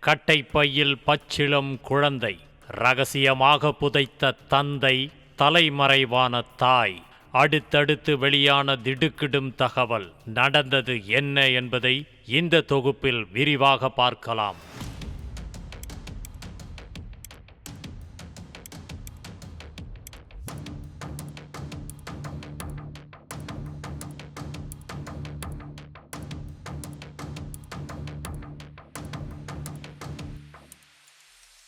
கட்டைப்பையில் பச்சிளம் குழந்தை, ரகசியமாக புதைத்த தந்தை, தலைமறைவான தாய். அடுத்தடுத்து வெளியான திடுக்கிடும் தகவல். நடந்தது என்ன என்பதை இந்த தொகுப்பில் விரிவாக பார்க்கலாம்.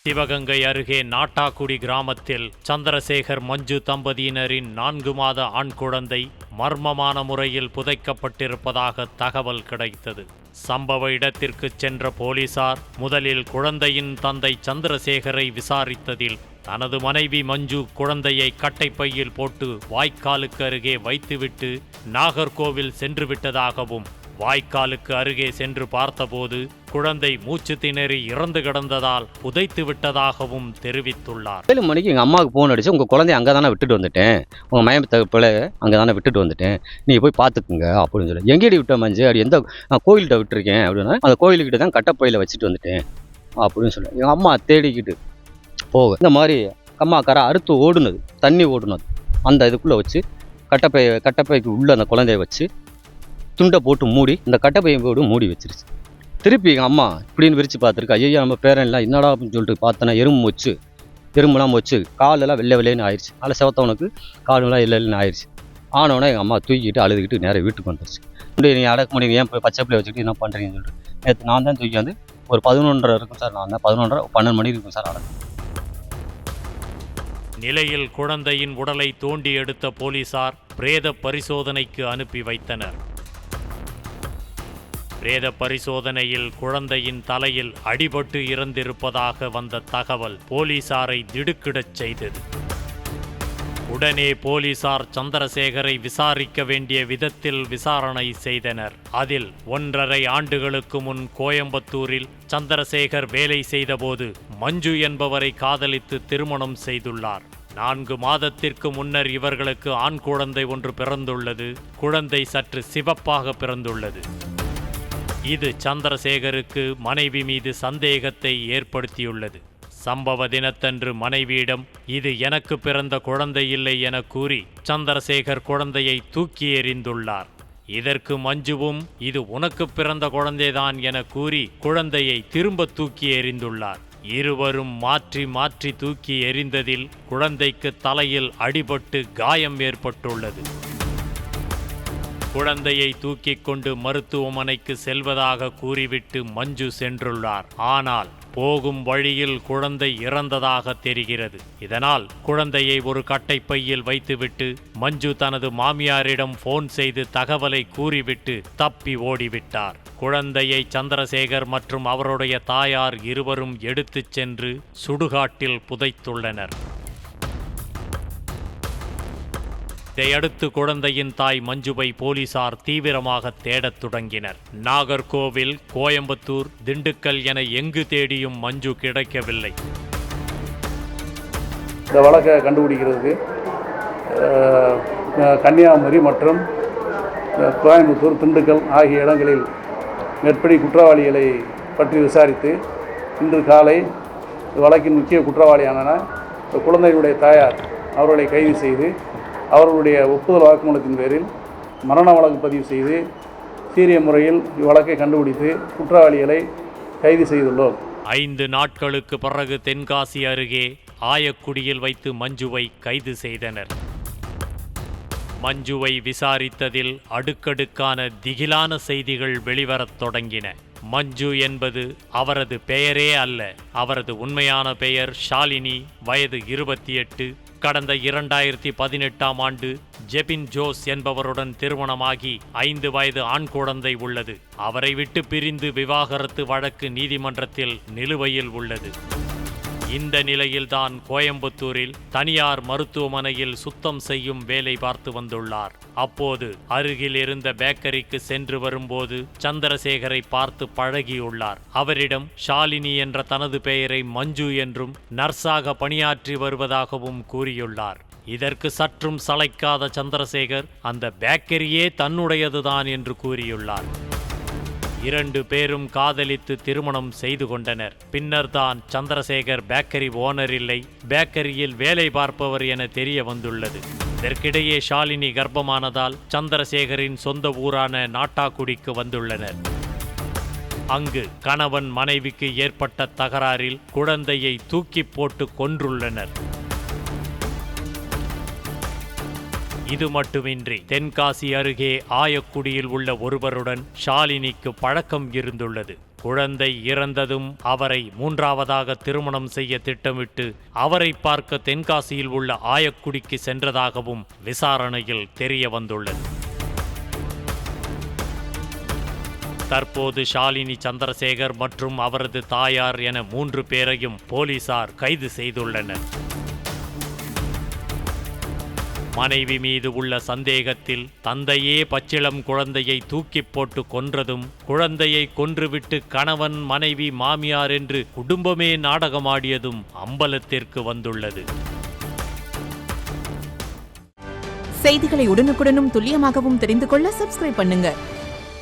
சிவகங்கை அருகே நாட்டாக்குடி கிராமத்தில் சந்திரசேகர் மஞ்சு தம்பதியினரின் 4 மாத ஆண் குழந்தை மர்மமான முறையில் புதைக்கப்பட்டிருப்பதாக தகவல் கிடைத்தது. சம்பவ இடத்திற்கு சென்ற போலீசார் முதலில் குழந்தையின் தந்தை சந்திரசேகரை விசாரித்ததில் தனது மனைவி மஞ்சு குழந்தையை கட்டைப்பையில் போட்டு வாய்க்காலுக்கு அருகே வைத்துவிட்டு நாகர்கோவில் சென்று விட்டதாகவும், வாய்க்காலுக்கு அருகே சென்று பார்த்தபோது குழந்தை மூச்சு திணறி இறந்து கிடந்ததால் புதைத்து விட்டதாகவும் தெரிவித்துள்ளார். 7 மணிக்கு எங்கள் அம்மாவுக்கு ஃபோன் அடிச்சு, உங்கள் குழந்தைய அங்கே தானே விட்டுட்டு வந்துட்டேன், உங்கள் மயத்தை பிள்ளை அங்கே தானே விட்டுட்டு வந்துட்டேன், நீங்கள் போய் பார்த்துக்குங்க அப்படின்னு சொல்லி. எங்கேடி விட்ட மஞ்சு? அது எந்த கோயில்கிட்ட விட்டுருக்கேன் அப்படின்னா, அந்த கோயிலுக்கிட்ட தான் கட்டைப்பையில் வச்சுட்டு வந்துட்டேன் அப்படின்னு சொல்லி. எங்கள் அம்மா தேடிக்கிட்டு போக இந்த மாதிரி கரை அறுத்து ஓடுனது, தண்ணி ஓடுனது, அந்த இதுக்குள்ளே வச்சு கட்டைப்பைக்கு உள்ள அந்த குழந்தைய வச்சு துண்டை போட்டு மூடி இந்த கட்டைப்பையை போட்டு மூடி வச்சிருச்சு. திருப்பி எங்கள் அம்மா இப்படின்னு விரித்து பார்த்துருக்கு. ஐயா நம்ம பேரன்லாம் என்னடா அப்படின்னு சொல்லிட்டு பார்த்தோன்னா எறும்புலாம் வச்சு காலெல்லாம் வெள்ளைன்னு ஆயிடுச்சு. அதில் செவத்தவனுக்கு காலெல்லாம் இல்லைன்னு ஆயிடுச்சு. ஆனவொன்னே எங்கள் அம்மா தூக்கிட்டு அழுதுகிட்டு நேராக வீட்டுக்கு வந்துருச்சு. நீங்கள் அடக்க முடியும், ஏன் போய் பச்சை பிள்ளை வச்சுக்கிட்டு என்ன பண்ணுறீங்கன்னு சொல்லிட்டு நேற்று நான் தான் தூக்கி வந்து ஒரு 11:30 இருக்கும் சார். நான் தான் 11:30 12 மணி இருக்கும் சார் அடக்கம். நிலையில் குழந்தையின் உடலை தோண்டி எடுத்த போலீசார் பிரேத பரிசோதனைக்கு அனுப்பி வைத்தனர். பிரேத பரிசோதனையில் குழந்தையின் தலையில் அடிபட்டு இறந்திருப்பதாக வந்த தகவல் போலீசாரை திடுக்கிடச் செய்தது. உடனே போலீசார் சந்திரசேகரை விசாரிக்க வேண்டிய விதத்தில் விசாரணை செய்தனர். அதில் 1.5 ஆண்டுகளுக்கு முன் கோயம்புத்தூரில் சந்திரசேகர் வேலை செய்தபோது மஞ்சு என்பவரை காதலித்து திருமணம் செய்துள்ளார். 4 மாதத்திற்கு முன்னர் இவர்களுக்கு ஆண் குழந்தை ஒன்று பிறந்துள்ளது. குழந்தை சற்று சிவப்பாக பிறந்துள்ளது. இது சந்திரசேகருக்கு மனைவி மீது சந்தேகத்தை ஏற்படுத்தியுள்ளது. சம்பவ தினத்தன்று மனைவியிடம் இது எனக்கு பிறந்த குழந்தை இல்லை என கூறி சந்திரசேகர் குழந்தையை தூக்கி எறிந்துள்ளார். இதற்கு மஞ்சுவும் இது உனக்கு பிறந்த குழந்தைதான் என கூறி குழந்தையை திரும்ப தூக்கி எறிந்துள்ளார். இருவரும் மாற்றி மாற்றி தூக்கி எறிந்ததில் குழந்தைக்கு தலையில் அடிபட்டு காயம் ஏற்பட்டுள்ளது. குழந்தையை தூக்கிக் கொண்டு மருத்துவமனைக்கு செல்வதாக கூறிவிட்டு மஞ்சு சென்றுள்ளார். ஆனால் போகும் வழியில் குழந்தை இறந்ததாக தெரிகிறது. இதனால் குழந்தையை ஒரு கட்டைப்பையில் வைத்துவிட்டு மஞ்சு தனது மாமியாரிடம் போன் செய்து தகவலை கூறிவிட்டு தப்பி ஓடிவிட்டார். குழந்தையை சந்திரசேகர் மற்றும் அவருடைய தாயார் இருவரும் எடுத்துச் சென்று சுடுகாட்டில் புதைத்துள்ளனர். இதையடுத்து குழந்தையின் தாய் மஞ்சுவை போலீசார் தீவிரமாக தேடத் தொடங்கினர். நாகர்கோவில், கோயம்புத்தூர், திண்டுக்கல் என எங்கு தேடியும் மஞ்சு கிடைக்கவில்லை. இந்த வழக்கை கண்டுபிடிக்கிறதுக்கு கன்னியாகுமரி மற்றும் கோயம்புத்தூர், திண்டுக்கல் ஆகிய இடங்களில் மேற்படி குற்றவாளிகளை பற்றி விசாரித்து இன்று காலை வழக்கின் முக்கிய குற்றவாளியான குழந்தைகளுடைய தாயார் அவர்களை கைது செய்து அவர்களுடைய ஒப்புதல் வாக்குமூலத்தின் பேரில் மரண வழக்கு பதிவு செய்து சீரிய முறையில் இவ்வழக்கை கண்டுபிடித்து குற்றவாளிகளை கைது செய்துள்ளோம். 5 நாட்களுக்கு பிறகு தென்காசி அருகே ஆயக்குடியில் வைத்து மஞ்சுவை கைது செய்தனர். மஞ்சுவை விசாரித்ததில் அடுக்கடுக்கான திகிலான செய்திகள் வெளிவரத் தொடங்கின. மஞ்சு என்பது அவரது பெயரே அல்ல. அவரது உண்மையான பெயர் ஷாலினி, வயது 28. கடந்த 2018ஆம் ஆண்டு ஜெபின் ஜோஸ் என்பவருடன் திருமணமாகி 5 வயது ஆண் குழந்தை உள்ளது. அவரை விட்டு பிரிந்து விவாகரத்து வழக்கு நீதிமன்றத்தில் நிலுவையில் உள்ளது. இந்த நிலையில்தான் கோயம்புத்தூரில் தனியார் மருத்துவமனையில் சுத்தம் செய்யும் வேலை பார்த்து வந்துள்ளார். அப்போது அருகில் இருந்த பேக்கரிக்கு சென்று வரும்போது சந்திரசேகரை பார்த்து பழகியுள்ளார். அவரிடம் ஷாலினி என்ற தனது பெயரை மஞ்சு என்றும் நர்ஸாக பணியாற்றி வருவதாகவும் கூறியுள்ளார். இதற்கு சற்றும் சளைக்காத சந்திரசேகர் அந்த பேக்கரியே தன்னுடையதுதான் என்று கூறியுள்ளார். 2 பேரும் காதலித்து திருமணம் செய்து கொண்டனர். பின்னர்தான் சந்திரசேகர் பேக்கரி ஓனர் இல்லை, பேக்கரியில் வேலை பார்ப்பவர் என தெரிய வந்துள்ளது. இதற்கிடையே ஷாலினி கர்ப்பமானதால் சந்திரசேகரின் சொந்த ஊரான நாட்டாக்குடிக்கு வந்துள்ளனர். அங்கு கணவன் மனைவிக்கு ஏற்பட்ட தகராறில் குழந்தையை தூக்கி போட்டு கொன்றுள்ளனர். இது மட்டுமின்றி தென்காசி அருகே ஆயக்குடியில் உள்ள ஒருவருடன் ஷாலினிக்கு பழக்கம் இருந்துள்ளது. குழந்தை இறந்ததும் அவரை 3ஆவதாக திருமணம் செய்ய திட்டமிட்டு அவரை பார்க்க தென்காசியில் உள்ள ஆயக்குடிக்கு சென்றதாகவும் விசாரணையில் தெரிய வந்துள்ளது. தற்போது ஷாலினி சந்திரசேகர் மற்றும் அவரது தாயார் என 3 பேரையும் போலீசார் கைது செய்துள்ளனர். மனைவி மீது உள்ள சந்தேகத்தில் தந்தையே பச்சிளம் குழந்தையை தூக்கி போட்டு கொன்றதும், குழந்தையை கொன்றுவிட்டு கணவன் மனைவி மாமியார் என்று குடும்பமே நாடகமாடியதும் அம்பலத்திற்கு வந்துள்ளது. செய்திகளை உடனுக்குடனும் துல்லியமாகவும் தெரிந்து கொள்ள சப்ஸ்கிரைப் பண்ணுங்க.